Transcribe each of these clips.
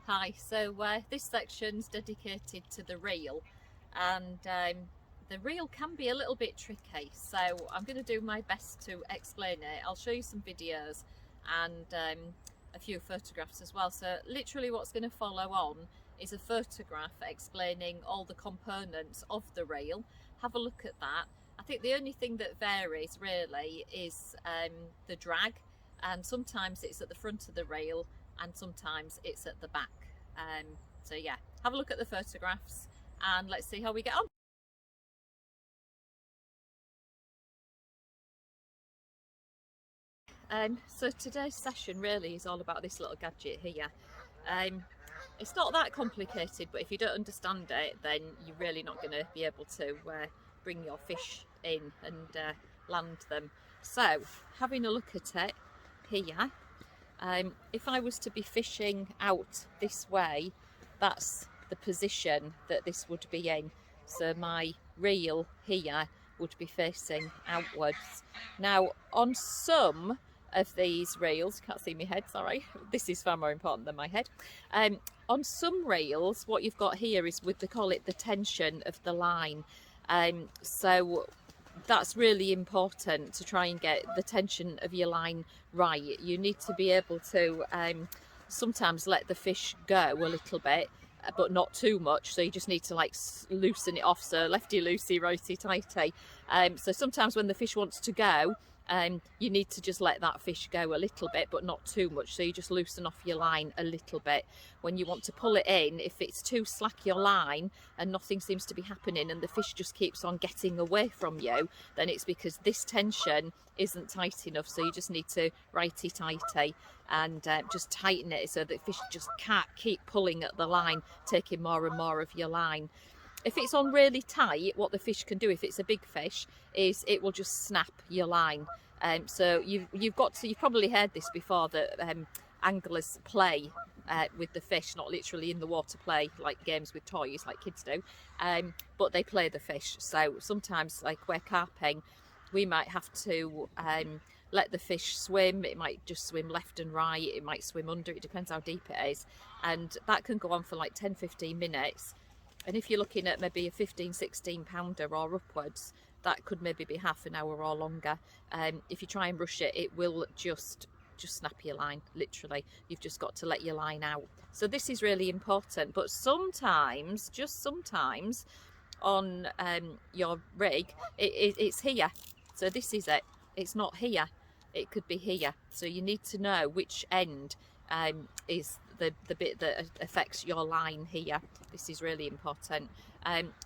Hi, so this section's dedicated to the reel, and the reel can be a little bit tricky, so I'm going to do my best to explain it. I'll show you some videos and a few photographs as well. So literally what's going to follow on is a photograph explaining all the components of the reel. Have a look at that. I think the only thing that varies really is the drag, and sometimes it's at the front of the reel and sometimes it's at the back. So yeah, have a look at the photographs and let's see how we get on. So today's session really is all about this little gadget here. It's not that complicated, but if you don't understand it, then you're really not going to be able to bring your fish in and land them. So having a look at it here, if I was to be fishing out this way, that's the position that this would be in. So my reel here would be facing outwards. Now on some of these reels, can't see my head, sorry, this is far more important than my head. On some reels, what you've got here is they call it the tension of the line. So that's really important to try and get the tension of your line right. You need to be able to sometimes let the fish go a little bit, but not too much, so you just need to like loosen it off, so lefty loosey, righty tighty. So sometimes when the fish wants to go, you need to just let that fish go a little bit, but not too much, so you just loosen off your line a little bit. When you want to pull it in, if it's too slack your line and nothing seems to be happening and the fish just keeps on getting away from you, then it's because this tension isn't tight enough, so you just need to righty tighty and just tighten it so that fish just can't keep pulling at the line, taking more and more of your line. If it's on really tight, what the fish can do, if it's a big fish, is it will just snap your line. So you've probably heard this before, that anglers play with the fish, not literally in the water play like games with toys like kids do, but they play the fish. So sometimes, like we're carping, we might have to let the fish swim. It might just swim left and right, it might swim under, it depends how deep it is, and that can go on for like 10-15 minutes. And if you're looking at maybe a 15-16 pounder or upwards, that could maybe be half an hour or longer. If you try and rush it, it will just snap your line, literally. You've just got to let your line out. So this is really important, but sometimes, just sometimes, on your rig, it's here. So this is it. It's not here. It could be here. So you need to know which end is the bit that affects your line here. This is really important.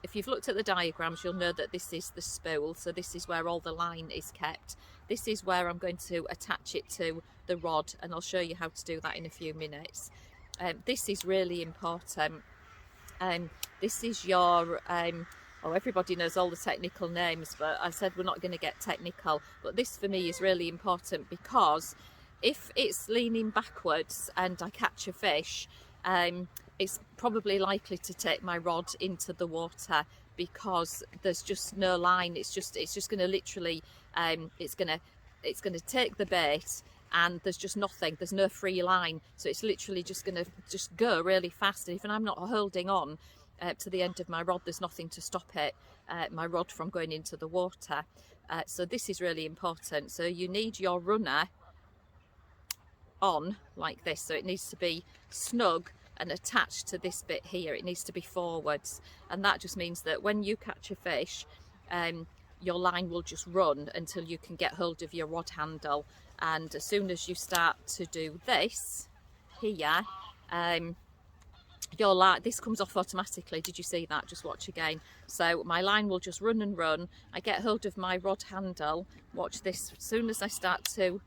If you've looked at the diagrams, you'll know that this is the spool, so this is where all the line is kept. This is where I'm going to attach it to the rod, and I'll show you how to do that in a few minutes. This is really important. This is your everybody knows all the technical names, but I said we're not going to get technical, but this for me is really important, because if it's leaning backwards and I catch a fish, it's probably likely to take my rod into the water, because there's just no line. It's just going to literally it's going to take the bait, and there's just nothing, there's no free line, so it's literally just going to go really fast. And if I'm not holding on to the end of my rod, there's nothing to stop it, my rod from going into the water. So this is really important. So you need your runner on like this, so it needs to be snug and attached to this bit here. It needs to be forwards, and that just means that when you catch a fish, your line will just run until you can get hold of your rod handle. And as soon as you start to do this here, your line, this comes off automatically. Did you see that? Just watch again. So my line will just run and run. I get hold of my rod handle. Watch this. As soon as I start to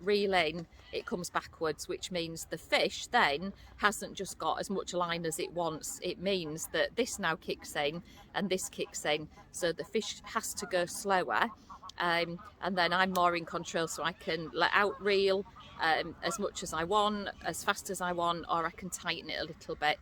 reel in, it comes backwards, which means the fish then hasn't just got as much line as it wants. It means that this now kicks in and this kicks in, so the fish has to go slower, and then I'm more in control, so I can let out reel as much as I want, as fast as I want, or I can tighten it a little bit.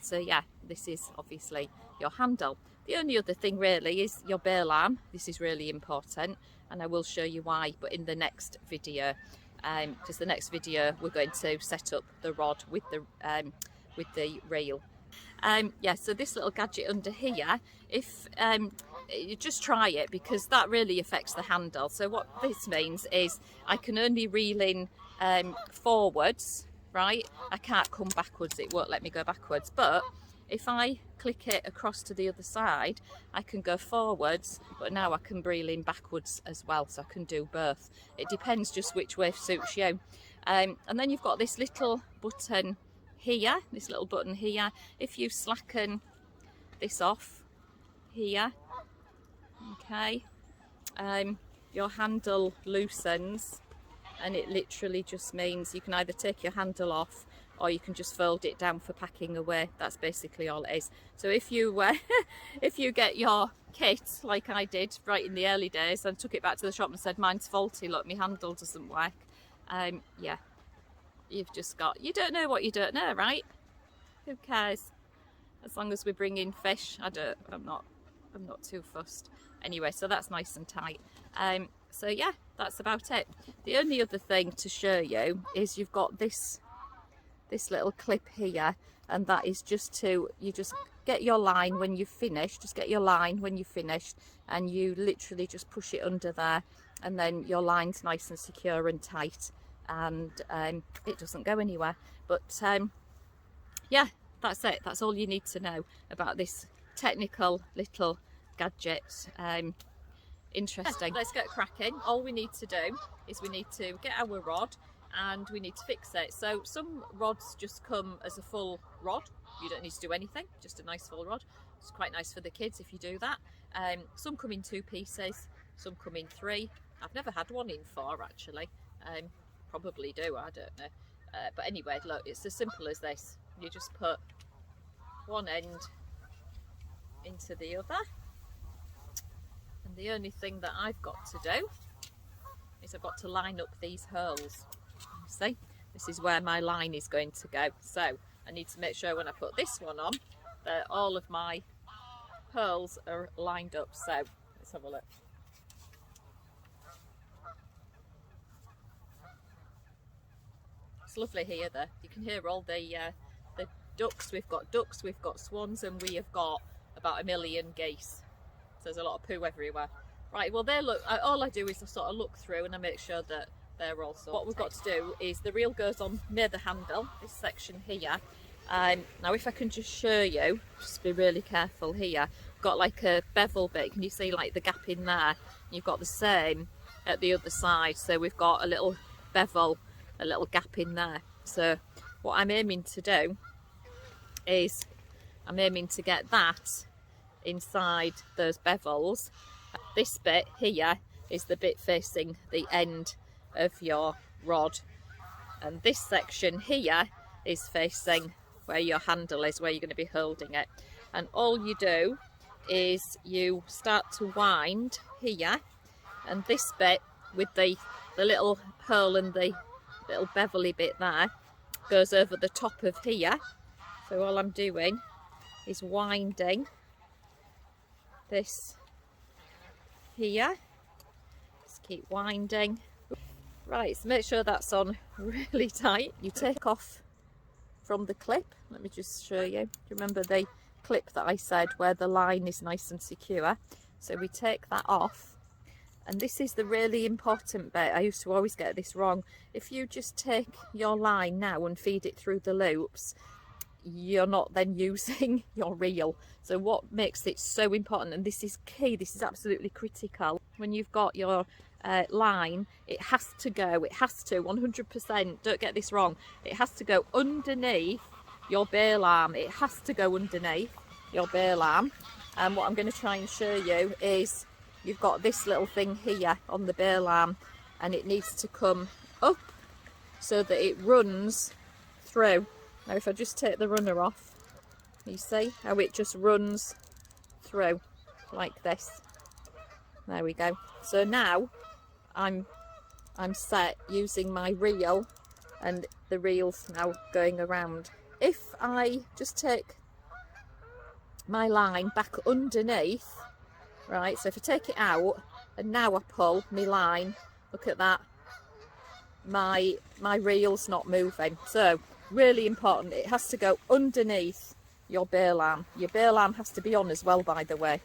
So yeah, this is obviously your handle. The only other thing really is your bail arm. This is really important, and I will show you why, but in the next video. because the next video we're going to set up the rod with the reel. Yeah, so this little gadget under here, if you just try it, because that really affects the handle. So what this means is I can only reel in forwards, right? I can't come backwards, it won't let me go backwards. But if I click it across to the other side, I can go forwards, but now I can reel in backwards as well, so I can do both. It depends just which way suits you. And then you've got this little button here, this little button here. If you slacken this off here, okay, your handle loosens, and it literally just means you can either take your handle off or you can just fold it down for packing away. That's basically all it is. So if you if you get your kit like I did right in the early days and took it back to the shop and said mine's faulty, look, my handle doesn't work, yeah, you've just got, you don't know what you don't know, right? Who cares? As long as we bring in fish, I'm not too fussed. Anyway, so that's nice and tight. So yeah, that's about it. The only other thing to show you is you've got this little clip here, and that is just to, you just get your line when you've finished, just get your line when you've finished, and you literally just push it under there, and then your line's nice and secure and tight, and it doesn't go anywhere. But yeah, that's it. That's all you need to know about this technical little gadget. Interesting. Let's get cracking. All we need to do is we need to get our rod and we need to fix it. So some rods just come as a full rod. You don't need to do anything, just a nice full rod. It's quite nice for the kids if you do that. Some come in 2 pieces, some come in 3. I've never had one in 4 actually. Probably do, I don't know. But anyway, look, it's as simple as this. You just put one end into the other, and the only thing that I've got to do is I've got to line up these holes. See, this is where my line is going to go. So I need to make sure when I put this one on that all of my holes are lined up. So let's have a look. It's lovely here though. You can hear all the ducks. We've got ducks, we've got swans, and we have got about 1 million geese. So there's a lot of poo everywhere. Right, well they look, all I do is I sort of look through and I make sure that they're all sorted. What we've got to do is the reel goes on near the handle, this section here. Now if I can just show you, just be really careful here. Got like a bevel bit, can you see like the gap in there? You've got the same at the other side, so we've got a little bevel, a little gap in there. So what I'm aiming to do is I'm aiming to get that inside those bevels. This bit here is the bit facing the end of your rod, and this section here is facing where your handle is, where you're going to be holding it. And all you do is you start to wind here, and this bit with the little hole and the little bevelly bit there goes over the top of here. So all I'm doing is winding this here. Just keep winding. Right, so make sure that's on really tight. You take off from the clip. Let me just show you. Do you remember the clip that I said where the line is nice and secure? So we take that off, and this is the really important bit. I used to always get this wrong. If you just take your line now and feed it through the loops, you're not then using your reel. So what makes it so important, and this is key, this is absolutely critical, when you've got your line, it has to go, it has to 100%, don't get this wrong, it has to go underneath your bail arm. It has to go underneath your bail arm. And what I'm going to try and show you is you've got this little thing here on the bail arm, and it needs to come up so that it runs through. Now if I just take the runner off, you see how it just runs through like this. There we go. So now I'm set using my reel, and the reel's now going around. If I just take my line back underneath, right, so if I take it out and now I pull my line, look at that, my reel's not moving. So really important, it has to go underneath your bail arm. Your bail arm has to be on as well, by the way.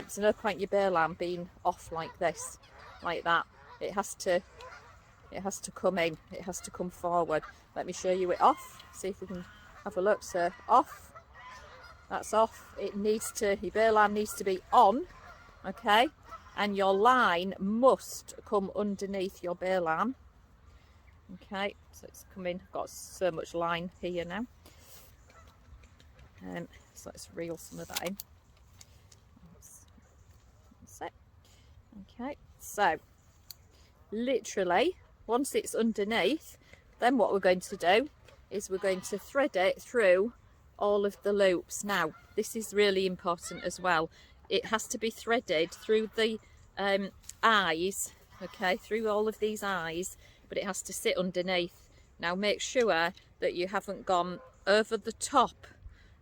So no point your bail arm being off like this, like that. It has to come in, it has to come forward. Let me show you it off, see if we can have a look. So off, that's off. It needs to, your bail arm needs to be on, okay, and your line must come underneath your bail arm. Okay, so it's coming, I've got so much line here now. So let's reel some of that in. That's it. Okay, so literally once it's underneath, then what we're going to do is we're going to thread it through all of the loops. Now this is really important as well, it has to be threaded through the eyes, okay, through all of these eyes, but it has to sit underneath. Now make sure that you haven't gone over the top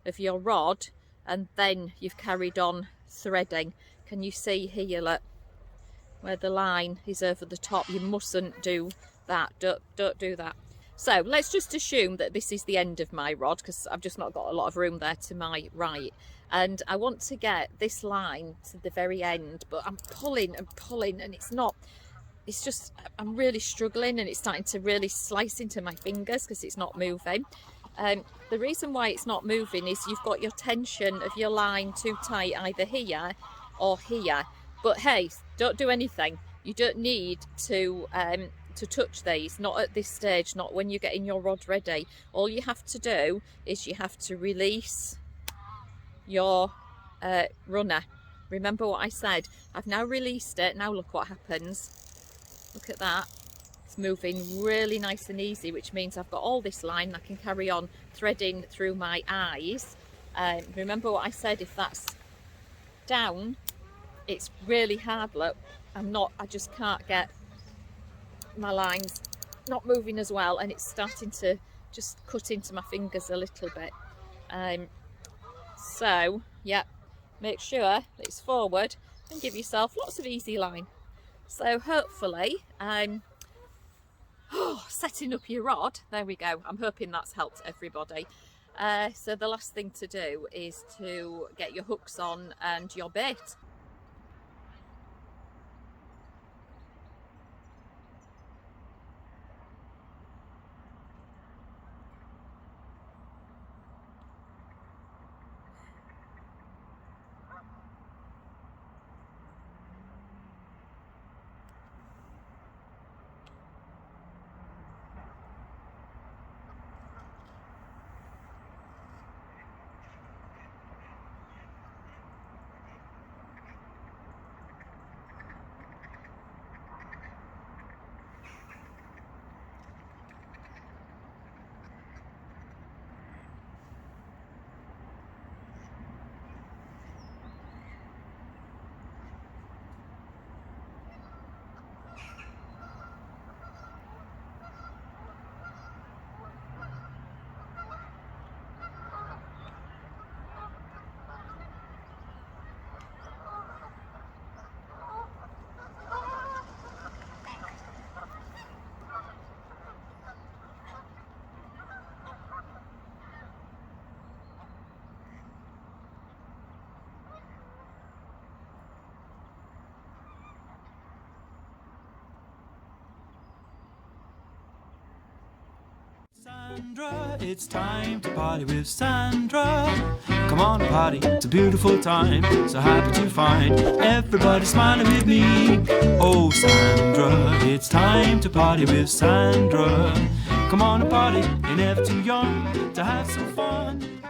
of your rod and then you've carried on threading. Can you see here, look, where the line is over the top? You mustn't do that, don't do that. So let's just assume that this is the end of my rod, because I've just not got a lot of room there to my right, and I want to get this line to the very end, but I'm pulling and pulling and it's just, I'm really struggling, and it's starting to really slice into my fingers because it's not moving. The reason why it's not moving is you've got your tension of your line too tight either here or here. But hey, don't do anything. You don't need to touch these, not at this stage, not when you're getting your rod ready. All you have to do is you have to release your runner. Remember what I said? I've now released it. Now look what happens. Look at that. It's moving really nice and easy, which means I've got all this line. I can carry on threading through my eyes. Remember what I said, if that's down, it's really hard. Look, I just can't get my lines not moving as well, and it's starting to just cut into my fingers a little bit. So yeah, make sure that it's forward and give yourself lots of easy line. So hopefully setting up your rod, there we go, I'm hoping that's helped everybody. So the last thing to do is to get your hooks on and your bait. Sandra, it's time to party with Sandra. Come on, party, it's a beautiful time. So happy to find everybody smiling with me. Oh, Sandra, it's time to party with Sandra. Come on and party, you're never too young to have some fun.